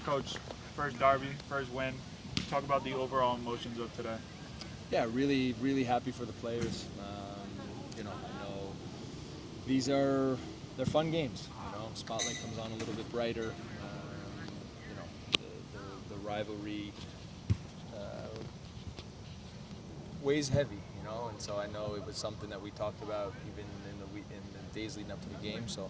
Coach, first derby, first win. Talk about the overall emotions of today. Yeah, really, really happy for the players. I know they're fun games. Spotlight comes on a little bit brighter. The rivalry weighs heavy. And so I know it was something that we talked about even in the days leading up to the game. So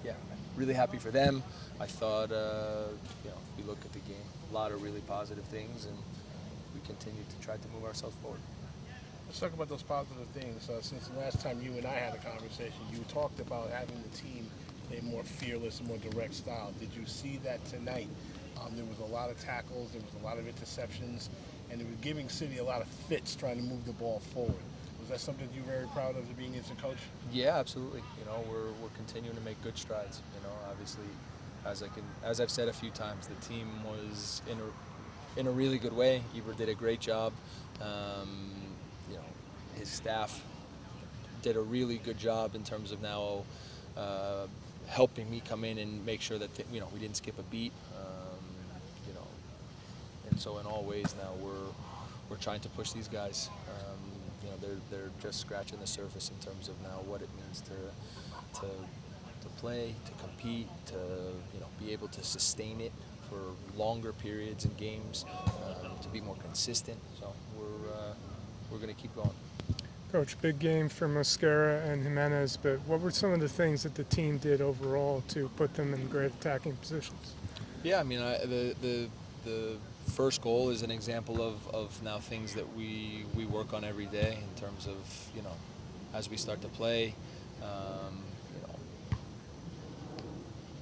yeah, really happy for them. I thought if we look at the game, a lot of really positive things, and we continue to try to move ourselves forward. Let's talk about those positive things. Since the last time you and I had a conversation, you talked about having the team play more fearless and more direct style. Did you see that tonight? There was a lot of tackles, there was a lot of interceptions, and it was giving City a lot of fits trying to move the ball forward. Was that something you're very proud of being as a coach? Yeah, absolutely. We're continuing to make good strides. Obviously, as I've said a few times, the team was in a really good way. Eber did a great job. His staff did a really good job in terms of now helping me come in and make sure that we didn't skip a beat. And so in all ways now we're trying to push these guys. They're just scratching the surface in terms of now what it means to play, to compete, to be able to sustain it for longer periods in games, to be more consistent. So we're going to keep going. Coach, big game for Mosquera and Jimenez, but what were some of the things that the team did overall to put them in great attacking positions? Yeah, the first goal is an example of now things that we work on every day in terms of, as we start to play,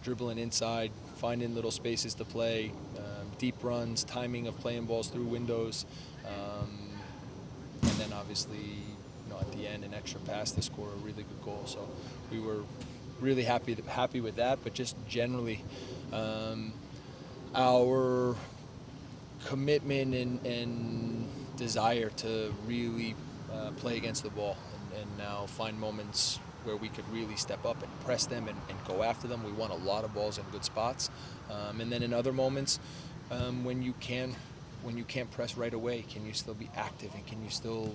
dribbling inside, finding little spaces to play, deep runs, timing of playing balls through windows, and then obviously, at the end, an extra pass to score a really good goal. So we were really happy with that, but just generally, our commitment and desire to really play against the ball and now find moments where we could really step up and press them and go after them. We won a lot of balls in good spots, and then in other moments, when you can't press right away, can you still be active and can you still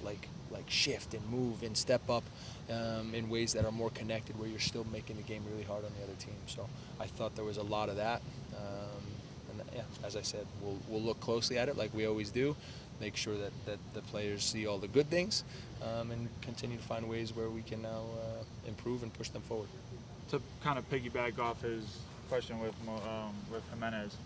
like shift and move and step up in ways that are more connected, where you're still making the game really hard on the other team. So I thought there was a lot of that. Yeah, as I said, we'll look closely at it like we always do, make sure that the players see all the good things, and continue to find ways where we can now improve and push them forward. To kind of piggyback off his question with Jimenez,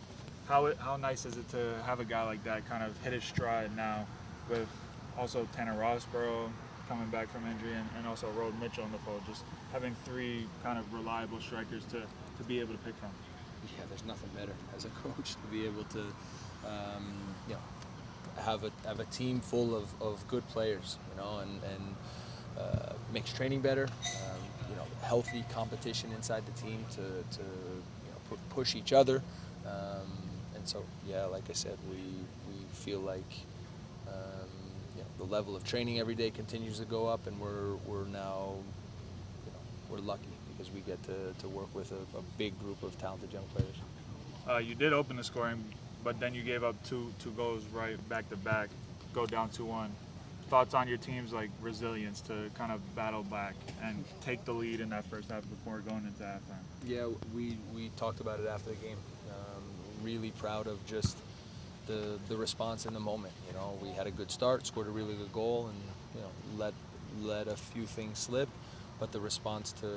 how nice is it to have a guy like that kind of hit his stride now, with also Tanner Rossborough coming back from injury and also Rode Mitchell in the fold, just having three kind of reliable strikers to be able to pick from. Yeah, there's nothing better as a coach to be able to, have a team full of good players, and makes training better. Healthy competition inside the team to push each other, and so yeah, like I said, we feel like the level of training every day continues to go up, and we're now we're lucky because we get to work with a big group of talented young players. You did open the scoring, but then you gave up two goals right back to back, go down 2-1. Thoughts on your team's resilience to kind of battle back and take the lead in that first half before going into halftime? Yeah, we talked about it after the game. Really proud of just the response in the moment. We had a good start, scored a really good goal, and let a few things slip. But the response to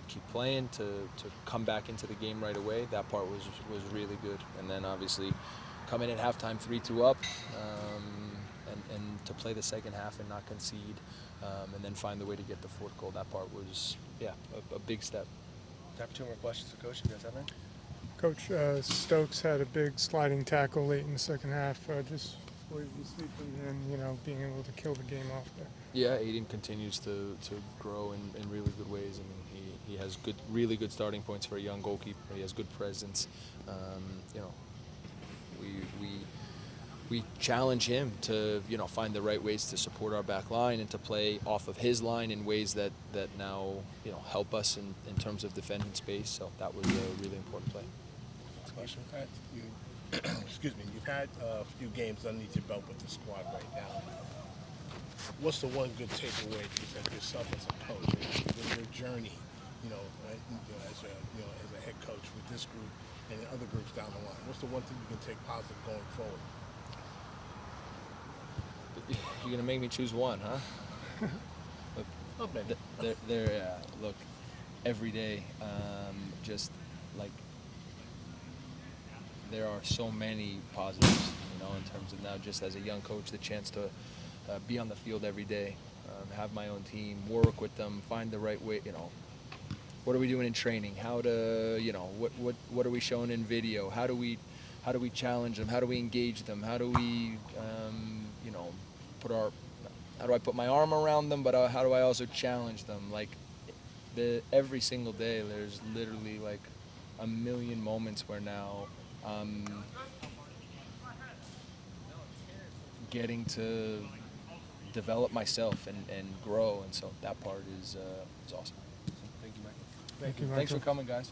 keep playing, to come back into the game right away, that part was really good. And then obviously coming in at halftime 3-2 up, and to play the second half and not concede, and then find the way to get the fourth goal, that part was, a big step. Time for two more questions for Coach. You guys have any? Coach, Stokes had a big sliding tackle late in the second half. Just what did you see from him, being able to kill the game off there? Yeah, Aiden continues to grow in really good ways. He has really good starting points for a young goalkeeper. He has good presence. we challenge him to, find the right ways to support our back line and to play off of his line in ways that now, help us in terms of defending space. So that was a really important play. Question. Excuse me. You've had a few games underneath your belt with the squad right now. What's the one good takeaway that yourself as a coach, with your journey, as a head coach with this group and the other groups down the line? What's the one thing you can take positive going forward? You're gonna make me choose one, huh? Look, every day, just like there are so many positives, in terms of now just as a young coach, the chance to be on the field every day, have my own team, work with them, find the right way, what are we doing in training? How to, what are we showing in video? How do we challenge them? How do we engage them? How do we, how do I put my arm around them? But how do I also challenge them? Like, every single day, there's literally like a million moments where now I'm getting to develop myself and grow, and so that part is awesome. Thank you, Michael. Thank you, Thanks for Michael. coming, guys.